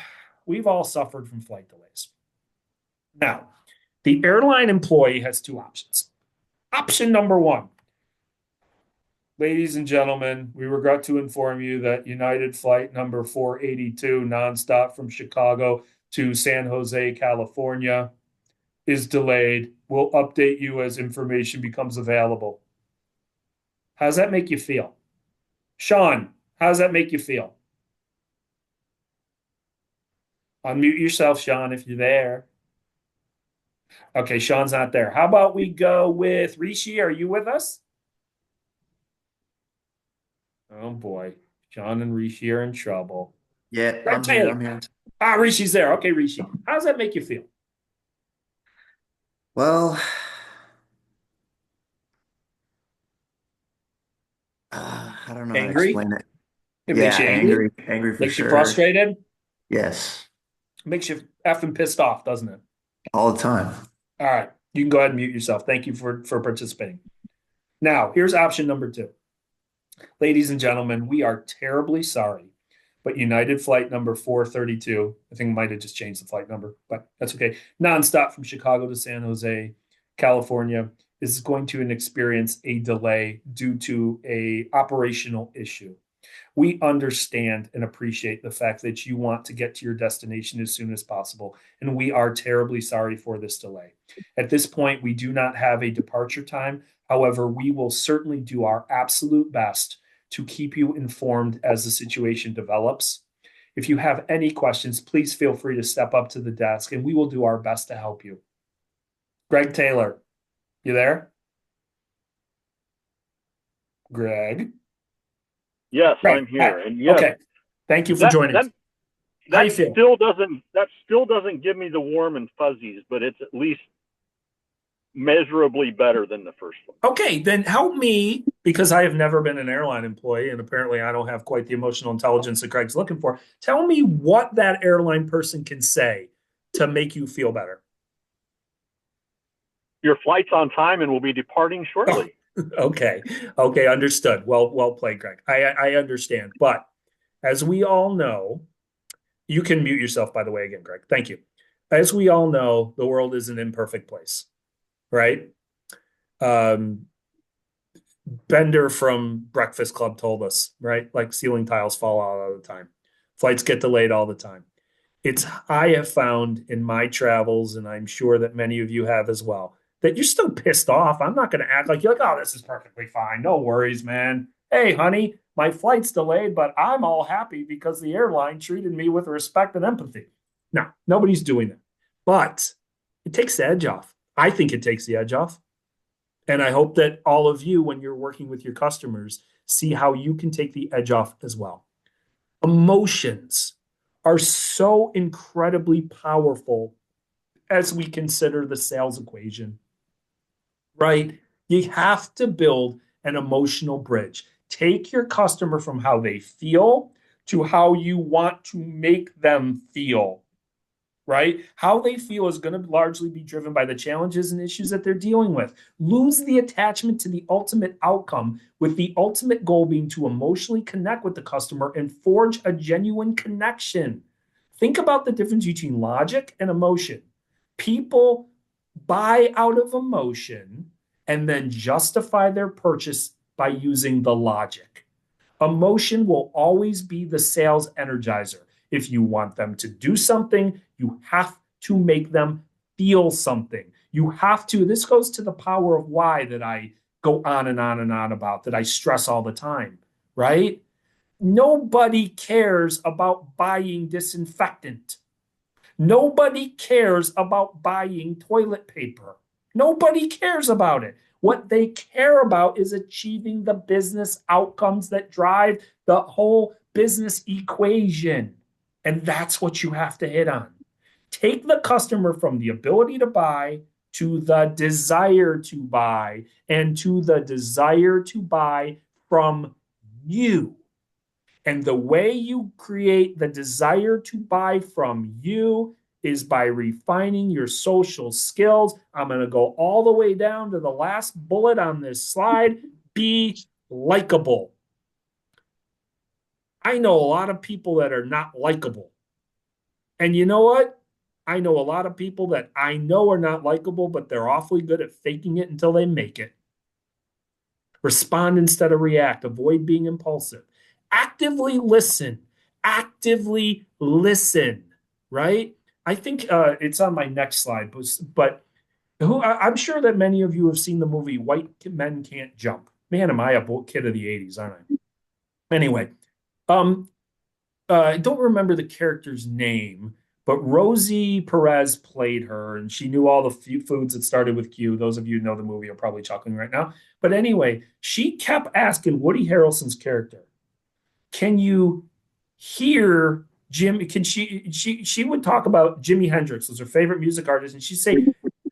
suffered from flight delays. Now, the airline employee has two options. Option number one, ladies and gentlemen, we regret to inform you that United flight number 482 nonstop from Chicago to San Jose, California is delayed. We'll update you as information becomes available. How does that make you feel? Sean, how does that make you feel? Unmute yourself, Sean, if you're there. Okay, Sean's not there. How about we go with Rishi? Are you with us? Oh boy, Sean and Rishi are in trouble. Yeah, Greg I'm here. Taylor. I'm here. Ah, Rishi's there. Okay, Rishi. How does that make you feel? Well, I don't know how to Angry? explain it. It Yeah, makes you angry? angry for Makes you sure. frustrated? Yes, Makes you effing pissed off, doesn't it? all the time. All right, you can go ahead and mute yourself. Thank you for participating. Now, here's option number two. Ladies and gentlemen, we are terribly sorry, but United flight number 432, I think might have just changed the flight number, but that's okay. Nonstop from Chicago to San Jose, California, is going to experience a delay due to a operational issue. We understand and appreciate the fact that you want to get to your destination as soon as possible, and we are terribly sorry for this delay. At this point, we do not have a departure time. However, we will certainly do our absolute best to keep you informed as the situation develops. If you have any questions, please feel free to step up to the desk, and we will do our best to help you. Greg Taylor, you there? Greg? Yes, Right. I'm here. And yes, Okay. Thank you for joining us. How you feel? that still doesn't give me the warm and fuzzies, but it's at least measurably better than the first one. Okay, then help me, because I have never been an airline employee, and apparently I don't have quite the emotional intelligence that Greg's looking for. Tell me what that airline person can say to make you feel better. Your flight's on time and will be departing shortly. Okay, understood. Well played, Greg. I understand. But as we all know, you can mute yourself, by the way, again, Greg. Thank you. As we all know, the world is an imperfect place, right? Bender from Breakfast Club told us, right? Like ceiling tiles fall out all the time. Flights get delayed all the time. I have found in my travels, and I'm sure that many of you have as well, that you're still pissed off. I'm not going to act like you're like, oh, this is perfectly fine. No worries, man. Hey, honey, my flight's delayed, but I'm all happy because the airline treated me with respect and empathy. No, nobody's doing that. But it takes the edge off. I think it takes the edge off. And I hope that all of you, when you're working with your customers, see how you can take the edge off as well. Emotions are so incredibly powerful as we consider the sales equation, right? You have to build an emotional bridge. Take your customer from how they feel to how you want to make them feel, right? How they feel is going to largely be driven by the challenges and issues that they're dealing with. Lose the attachment to the ultimate outcome, with the ultimate goal being to emotionally connect with the customer and forge a genuine connection. Think about the difference between logic and emotion. People buy out of emotion and then justify their purchase by using the logic. Emotion will always be the sales energizer. If you want them to do something, you have to make them feel something. You have to. This goes to the power of why that I go on and on and on about, that I stress all the time, right? Nobody cares about buying disinfectant. Nobody cares about buying toilet paper. Nobody cares about it. What they care about is achieving the business outcomes that drive the whole business equation. And that's what you have to hit on. Take the customer from the ability to buy to the desire to buy, and to the desire to buy from you. And the way you create the desire to buy from you is by refining your social skills. I'm going to go all the way down to the last bullet on this slide. Be likable. I know a lot of people that are not likable. And you know what? I know a lot of people that I know are not likable, but they're awfully good at faking it until they make it. Respond instead of react. Avoid being impulsive. Actively listen. Actively listen, right? I think it's on my next slide, but I'm sure that many of you have seen the movie White Men Can't Jump. Man, am I a kid of the 80s, aren't I? Anyway, I don't remember the character's name, but Rosie Perez played her, and she knew all the foods that started with Q. Those of you who know the movie are probably chuckling right now. But anyway, she kept asking Woody Harrelson's character, can you hear Jim? Can she would talk about Jimi Hendrix was her favorite music artist, and she'd say,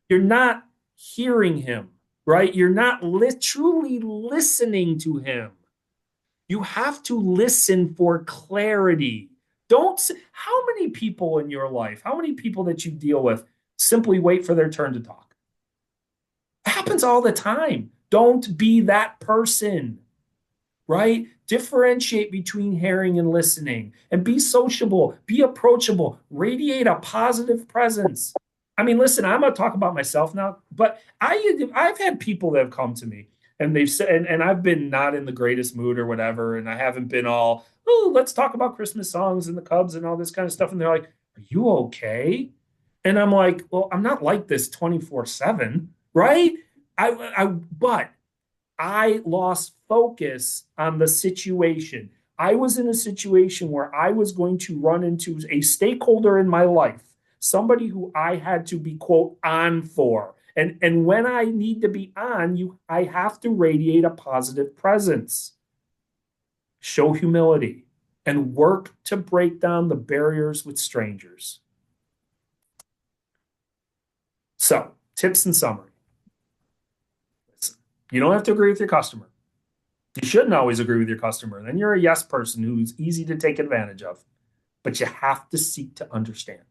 you're not hearing him, right? You're not truly listening to him. You have to listen for clarity. How many people in your life, how many people that you deal with simply wait for their turn to talk? It happens all the time. Don't be that person, right? Differentiate between hearing and listening, and be sociable, be approachable, radiate a positive presence. I mean, listen, I'm going to talk about myself now, but I've had people that have come to me and they've said, and I've been not in the greatest mood or whatever, and I haven't been all, oh, let's talk about Christmas songs and the Cubs and all this kind of stuff. And they're like, are you okay? And I'm like, well, I'm not like this 24/7, right? But I lost focus on the situation. I was in a situation where I was going to run into a stakeholder in my life, somebody who I had to be, quote, on for. And when I need to be on, I have to radiate a positive presence, show humility, and work to break down the barriers with strangers. So, tips and summary. You don't have to agree with your customer. You shouldn't always agree with your customer. Then you're a yes person who's easy to take advantage of. But you have to seek to understand.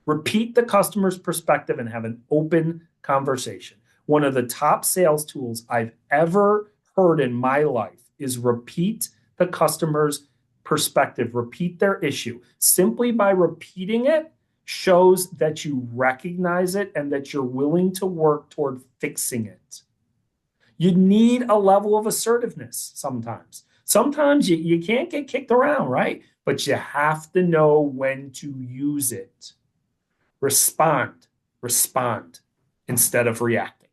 Repeat the customer's perspective and have an open conversation. One of the top sales tools I've ever heard in my life is repeat the customer's perspective, repeat their issue. Simply by repeating it shows that you recognize it and that you're willing to work toward fixing it. You need a level of assertiveness sometimes. Sometimes you can't get kicked around, right? But you have to know when to use it. Respond instead of reacting.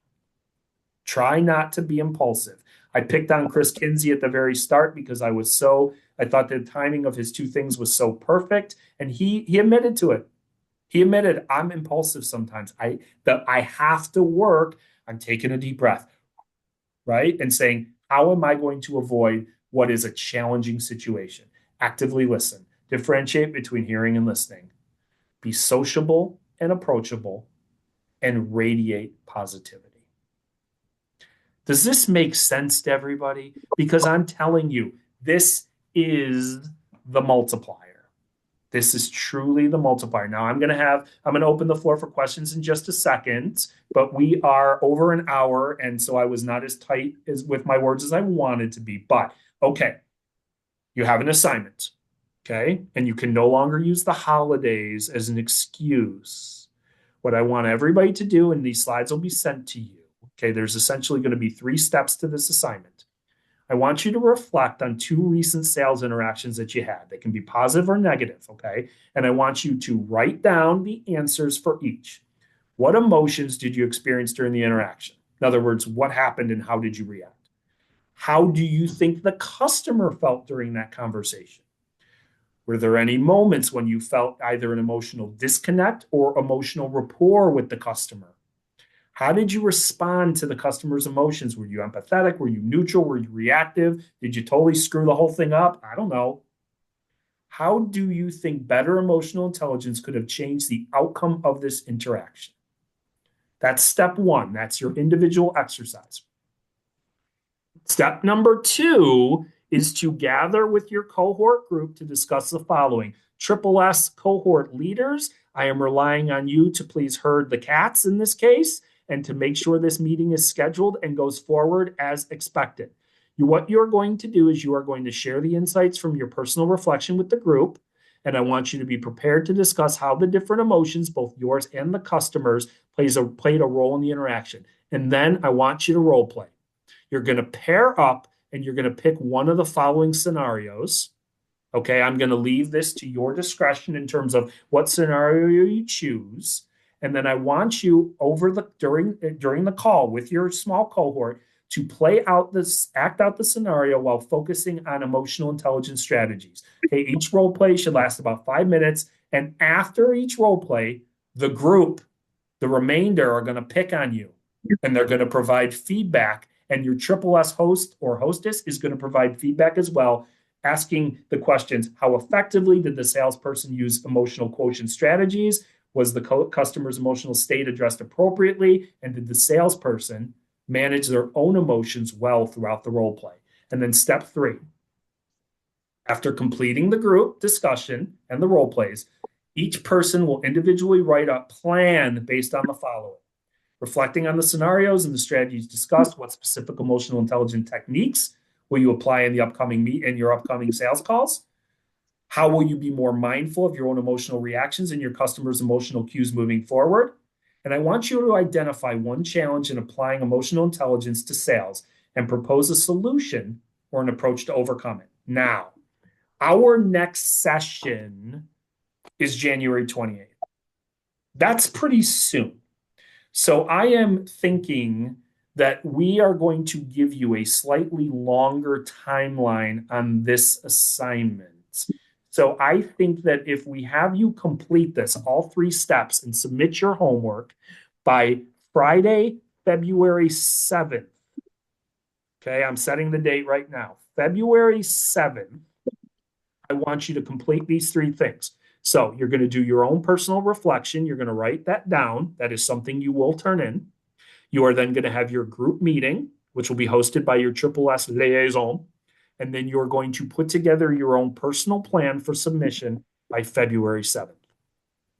Try not to be impulsive. I picked on Chris Kinsey at the very start because I thought the timing of his two things was so perfect. And he admitted to it. He admitted, I'm impulsive sometimes. I have to work on taking a deep breath, right? And saying, how am I going to avoid what is a challenging situation? Actively listen. Differentiate between hearing and listening. Be sociable and approachable, and radiate positivity. Does this make sense to everybody? Because I'm telling you, this is the multiplier. This is truly the multiplier. Now I'm going to open the floor for questions in just a second, but we are over an hour, and so I was not as tight with my words as I wanted to be. But okay, you have an assignment. Okay. And you can no longer use the holidays as an excuse. What I want everybody to do, and these slides will be sent to you. Okay. There's essentially going to be 3 steps to this assignment. I want you to reflect on 2 recent sales interactions that you had. They can be positive or negative. Okay. And I want you to write down the answers for each. What emotions did you experience during the interaction? In other words, what happened and how did you react? How do you think the customer felt during that conversation? Were there any moments when you felt either an emotional disconnect or emotional rapport with the customer? How did you respond to the customer's emotions? Were you empathetic? Were you neutral? Were you reactive? Did you totally screw the whole thing up? I don't know. How do you think better emotional intelligence could have changed the outcome of this interaction? That's step 1. That's your individual exercise. Step number 2 is to gather with your cohort group to discuss the following. SSS cohort leaders, I am relying on you to please herd the cats in this case and to make sure this meeting is scheduled and goes forward as expected. What you're going to do is you are going to share the insights from your personal reflection with the group. And I want you to be prepared to discuss how the different emotions, both yours and the customers, played a role in the interaction. And then I want you to role play. You're going to pair up and you're going to pick one of the following scenarios. Okay, I'm going to leave this to your discretion in terms of what scenario you choose. And then I want you during the call with your small cohort to act out the scenario while focusing on emotional intelligence strategies. Okay, each role play should last about 5 minutes. And after each role play, the remainder are going to pick on you and they're going to provide feedback. And your SSS host or hostess is going to provide feedback as well, asking the questions: how effectively did the salesperson use emotional quotient strategies? Was the customer's emotional state addressed appropriately? And did the salesperson manage their own emotions well throughout the role play? And then step 3, after completing the group discussion and the role plays, each person will individually write a plan based on the following: reflecting on the scenarios and the strategies discussed, what specific emotional intelligence techniques will you apply in your upcoming sales calls? How will you be more mindful of your own emotional reactions and your customers' emotional cues moving forward? And I want you to identify one challenge in applying emotional intelligence to sales and propose a solution or an approach to overcome it. Now, our next session is January 28th. That's pretty soon. So I am thinking that we are going to give you a slightly longer timeline on this assignment. So I think that if we have you complete this, all 3 steps, and submit your homework by Friday, February 7th. Okay, I'm setting the date right now. February 7th, I want you to complete these 3 things. So you're going to do your own personal reflection. You're going to write that down. That is something you will turn in. You are then going to have your group meeting, which will be hosted by your SSS liaison. And then you're going to put together your own personal plan for submission by February 7th.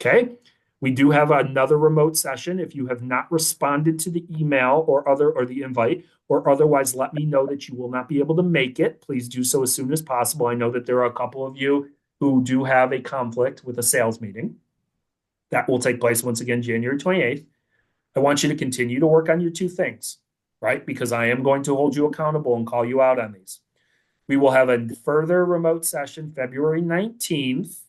Okay? We do have another remote session. If you have not responded to the email or the invite, or otherwise let me know that you will not be able to make it, please do so as soon as possible. I know that there are a couple of you who do have a conflict with a sales meeting. That will take place once again, January 28th. I want you to continue to work on your 2 things, right? Because I am going to hold you accountable and call you out on these. We will have a further remote session February 19th.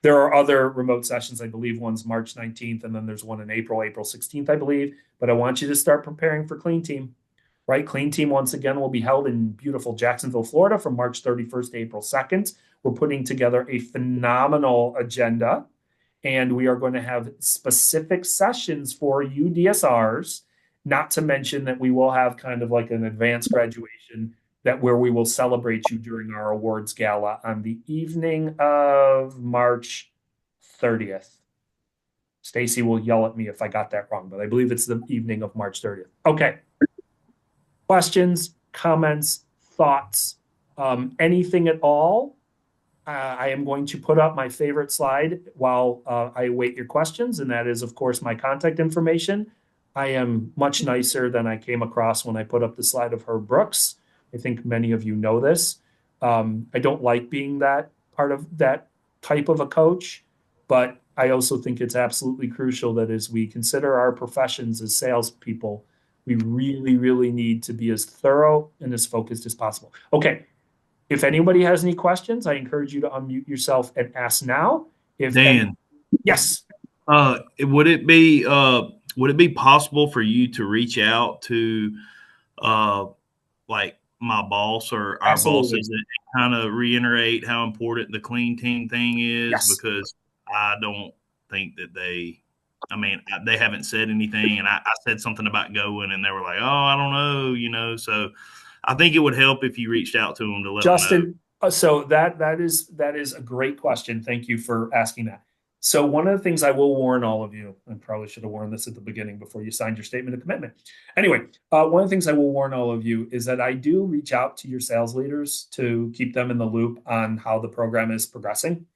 There are other remote sessions. I believe one's March 19th, and then there's one in April 16th, I believe. But I want you to start preparing for Clean Team, right? Clean Team, once again, will be held in beautiful Jacksonville, Florida from March 31st to April 2nd. We're putting together a phenomenal agenda, and we are going to have specific sessions for you DSRs, not to mention that we will have kind of like an advanced graduation where we will celebrate you during our awards gala on the evening of March 30th. Stacy will yell at me if I got that wrong, but I believe it's the evening of March 30th. Okay. Questions, comments, thoughts, anything at all? I am going to put up my favorite slide while I await your questions, and that is, of course, my contact information. I am much nicer than I came across when I put up the slide of Herb Brooks. I think many of you know this. I don't like being that part of that type of a coach, but I also think it's absolutely crucial that as we consider our professions as salespeople, we really, really need to be as thorough and as focused as possible. Okay. If anybody has any questions, I encourage you to unmute yourself and ask now. Dan. Yes. Would it be possible for you to reach out to like my boss or our Absolutely. bosses and kind of reiterate how important the Clean Team thing is? Yes. Because I don't think that they haven't said anything, and I said something about going, and they were like, "Oh, I don't know," So I think it would help if you reached out to them to let them know. So that is a great question. Thank you for asking that. So one of the things I will warn all of you, I probably should have warned this at the beginning before you signed your statement of commitment. Anyway, one of the things I will warn all of you is that I do reach out to your sales leaders to keep them in the loop on how the program is progressing.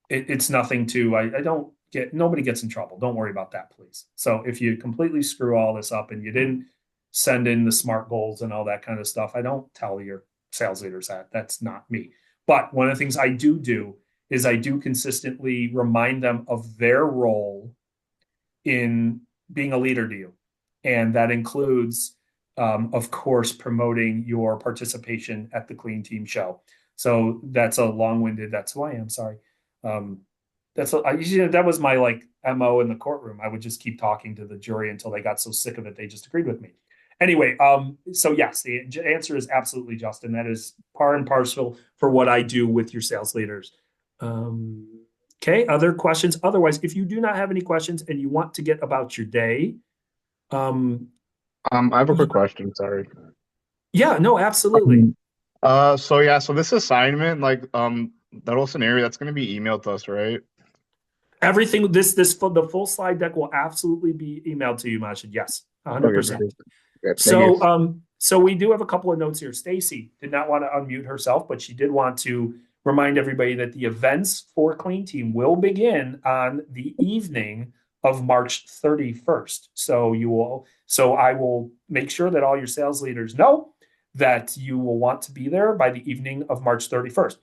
it's nothing to, I don't get, nobody gets in trouble. Don't worry about that, please. So if you completely screw all this up and you didn't send in the SMART goals and all that kind of stuff, I don't tell your sales leaders that. That's not me. But one of the things I do is I do consistently remind them of their role in being a leader to you. And that includes, of course, promoting your participation at the Clean Team Show. So that's a long-winded, that's who I am, sorry. That was my like MO in the courtroom. I would just keep talking to the jury until they got so sick of it, they just agreed with me. Anyway, so yes, the answer is absolutely, Justin. That is par and parcel for what I do with your sales leaders. Okay, other questions? Otherwise, if you do not have any questions and you want to get about your day, I have a quick question. Sorry. Yeah, no, absolutely. So this assignment, like, that whole scenario, that's going to be emailed to us, right? Everything, the full slide deck will absolutely be emailed to you, Majid. Yes, 100%. Okay, yeah, So we do have a couple of notes here. Stacy did not want to unmute herself, but she did want to remind everybody that the events for Clean Team will begin on the evening of March 31st. So I will make sure that all your sales leaders know that you will want to be there by the evening of March 31st.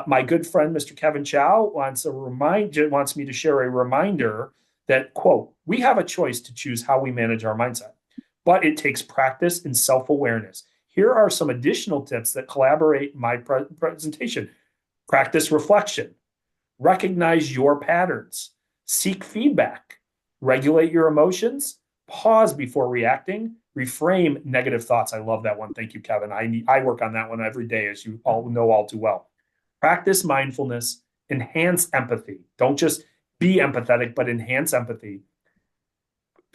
My good friend, Mr. Kevin Chow, wants me to share a reminder that, quote, we have a choice to choose how we manage our mindset, but it takes practice and self-awareness. Here are some additional tips that collaborate my presentation. Practice reflection, recognize your patterns, seek feedback, regulate your emotions, pause before reacting, reframe negative thoughts. I love that one. Thank you, Kevin. I work on that one every day, as you all know all too well. Practice mindfulness, enhance empathy. Don't just be empathetic, but enhance empathy.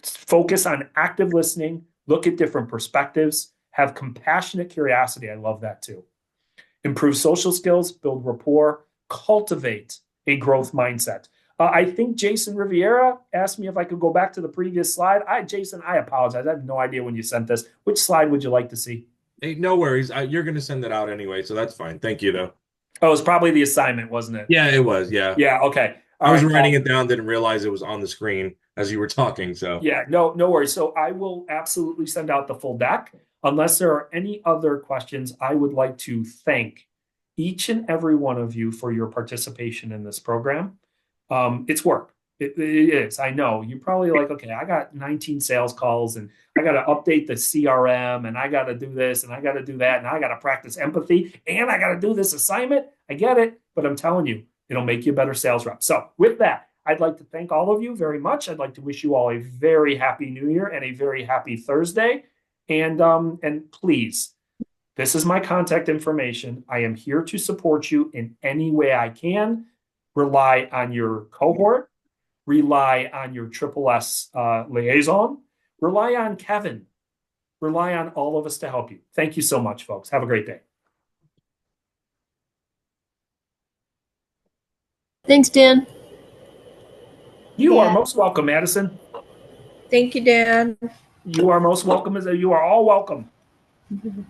Focus on active listening, look at different perspectives, have compassionate curiosity. I love that too. Improve social skills, build rapport, cultivate a growth mindset. I think Jason Riviera asked me if I could go back to the previous slide. Jason, I apologize. I have no idea when you sent this. Which slide would you like to see? Hey, no worries. You're going to send it out anyway, so that's fine. Thank you, though. Oh, it was probably the assignment, wasn't it? Yeah, it was. Yeah. Yeah. Okay. I was writing it down, didn't realize it was on the screen as you were talking. So yeah, no worries. So I will absolutely send out the full deck. Unless there are any other questions, I would like to thank each and every one of you for your participation in this program. It's work. It is. I know. You're probably like, okay, I got 19 sales calls and I got to update the CRM and I got to do this and I got to do that and I got to practice empathy and I got to do this assignment. I get it, but I'm telling you, it'll make you a better sales rep. So with that, I'd like to thank all of you very much. I'd like to wish you all a very happy New Year and a very happy Thursday. And please, this is my contact information. I am here to support you in any way I can. Rely on your cohort. Rely on your SSS liaison. Rely on Kevin. Rely on all of us to help you. Thank you so much, folks. Have a great day. Thanks, Dan. You are most welcome, Madison. Thank you, Dan. You are most welcome. You are all welcome. Thanks.